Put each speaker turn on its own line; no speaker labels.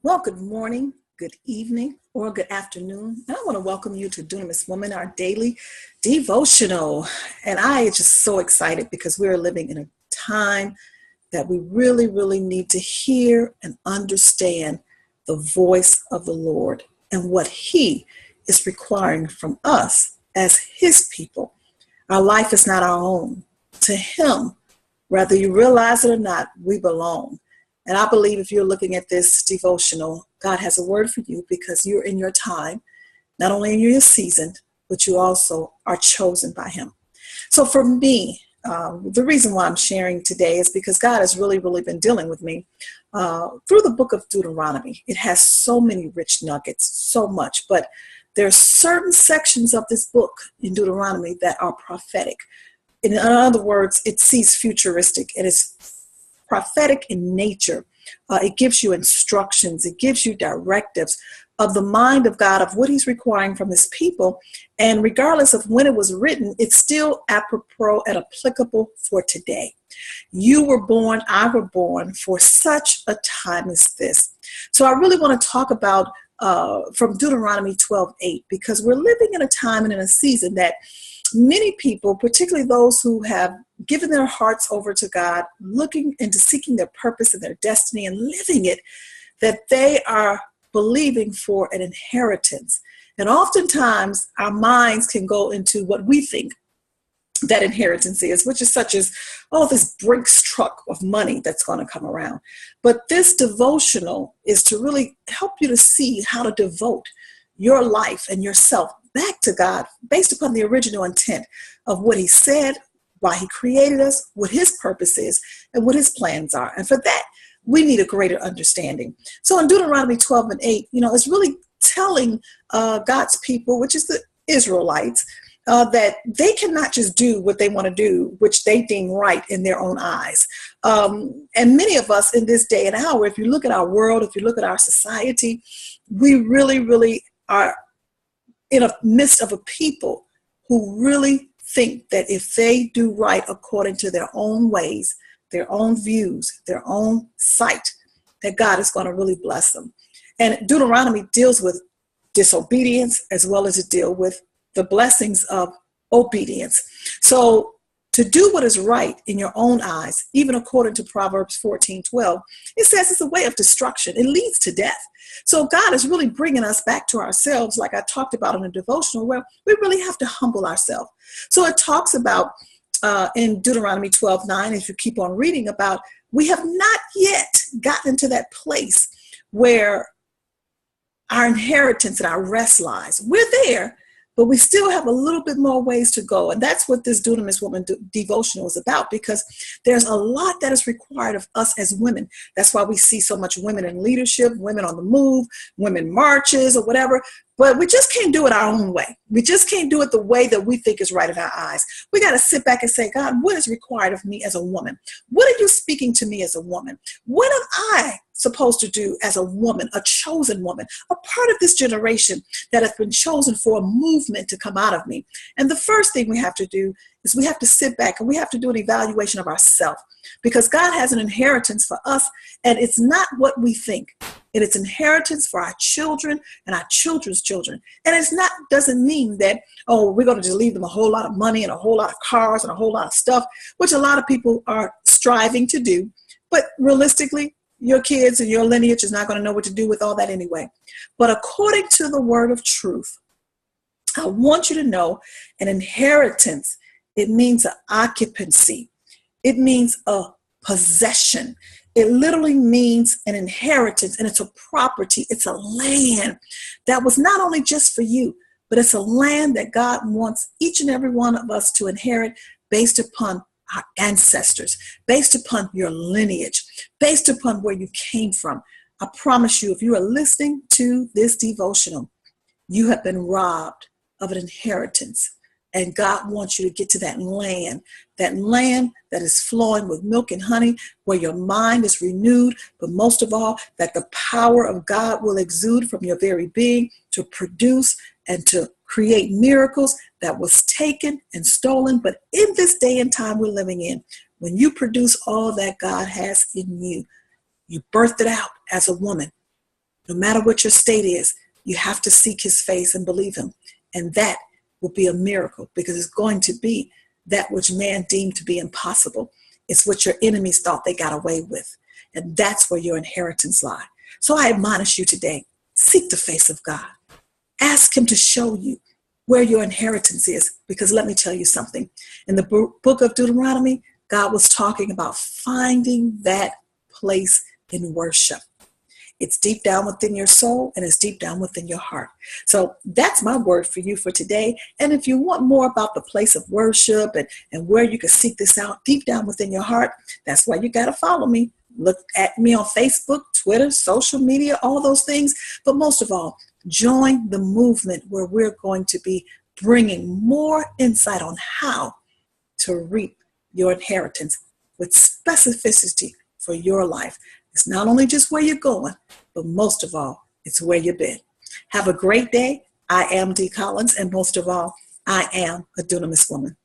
Well, good morning, good evening, or good afternoon. And I want to welcome you to Dunamis Woman, our daily devotional. And I am just so excited because we're living in a time that we really need to hear and understand the voice of the Lord and what He is requiring from us as His people. Our life is not our own. To Him, whether you realize it or not, we belong. And I believe if you're looking at this devotional, God has a word for you because you're in your time. Not only are you seasoned, but you also are chosen by Him. So for me, the reason why I'm sharing today is because God has really been dealing with me through the book of Deuteronomy. It has so many rich nuggets, so much, but there are certain sections of this book in Deuteronomy that are prophetic. In other words, it sees futuristic. It is prophetic in nature. It gives you instructions. It gives you directives of the mind of God, of what He's requiring from His people. And regardless of when it was written, it's still apropos and applicable for today. You were born, I were born for such a time as this. So I really want to talk about from Deuteronomy 12:8, because we're living in a time and in a season that many people, particularly those who have given their hearts over to God, looking into seeking their purpose and their destiny and living it, that they are believing for an inheritance. And oftentimes our minds can go into what we think that inheritance is, which is such as, oh, this Brinks truck of money that's going to come around. But this devotional is to really help you to see how to devote your life and yourself back to God based upon the original intent of what He said, why He created us, what His purpose is, and what His plans are. And for that, we need a greater understanding. So in Deuteronomy 12:8, it's really telling God's people, which is the Israelites, that they cannot just do what they want to do, which they deem right in their own eyes. And many of us in this day and hour, if you look at our world, if you look at our society, we really are in the midst of a people who really think that if they do right according to their own ways, their own views, their own sight, that God is going to really bless them. And Deuteronomy deals with disobedience as well as it deals with the blessings of obedience. So to do what is right in your own eyes, even according to Proverbs 14:12, it says it's a way of destruction. It leads to death. So God is really bringing us back to ourselves, like I talked about in a devotional, where we really have to humble ourselves. So it talks about in Deuteronomy 12:9, if you keep on reading, about we have not yet gotten into that place where our inheritance and our rest lies. We're there, but we still have a little bit more ways to go. And that's what this Dunamis Woman devotional is about, because there's a lot that is required of us as women. That's why we see so much women in leadership, women on the move, women marches or whatever. But we just can't do it our own way. We just can't do it the way that we think is right in our eyes. We got to sit back and say, God, what is required of me as a woman? What are you speaking to me as a woman? What am I supposed to do as a woman, a chosen woman, a part of this generation that has been chosen for a movement to come out of me? And the first thing we have to do is we have to sit back and we have to do an evaluation of ourselves, because God has an inheritance for us, and it's not what we think. And it's inheritance for our children and our children's children. And it's not, doesn't mean that, oh, we're going to just leave them a whole lot of money and a whole lot of cars and a whole lot of stuff, which a lot of people are striving to do. But realistically, your kids and your lineage is not going to know what to do with all that anyway. But according to the word of truth, I want you to know an inheritance, it means an occupancy. It means a possession. It literally means an inheritance, and it's a property. It's a land that was not only just for you, but it's a land that God wants each and every one of us to inherit based upon our ancestors, based upon your lineage, based upon where you came from. I promise you, if you are listening to this devotional, you have been robbed of an inheritance. And God wants you to get to that land that is flowing with milk and honey, where your mind is renewed, but most of all, that the power of God will exude from your very being to produce and to create miracles that was taken and stolen. But in this day and time we're living in, when you produce all that God has in you, you birthed it out as a woman. No matter what your state is, you have to seek his face and believe him. And that will be a miracle, because it's going to be that which man deemed to be impossible. It's what your enemies thought they got away with. And that's where your inheritance lies. So I admonish you today, seek the face of God. Ask him to show you where your inheritance is, because let me tell you something. In the book of Deuteronomy, God was talking about finding that place in worship. It's deep down within your soul, and it's deep down within your heart. So that's my word for you for today. And if you want more about the place of worship and where you can seek this out deep down within your heart, that's why you got to follow me. Look at me on Facebook, Twitter, social media, all those things. But most of all, join the movement where we're going to be bringing more insight on how to reap your inheritance with specificity for your life. It's not only just where you're going, but most of all, it's where you've been. Have a great day. I am Dee Collins, and most of all, I am a dunamis woman.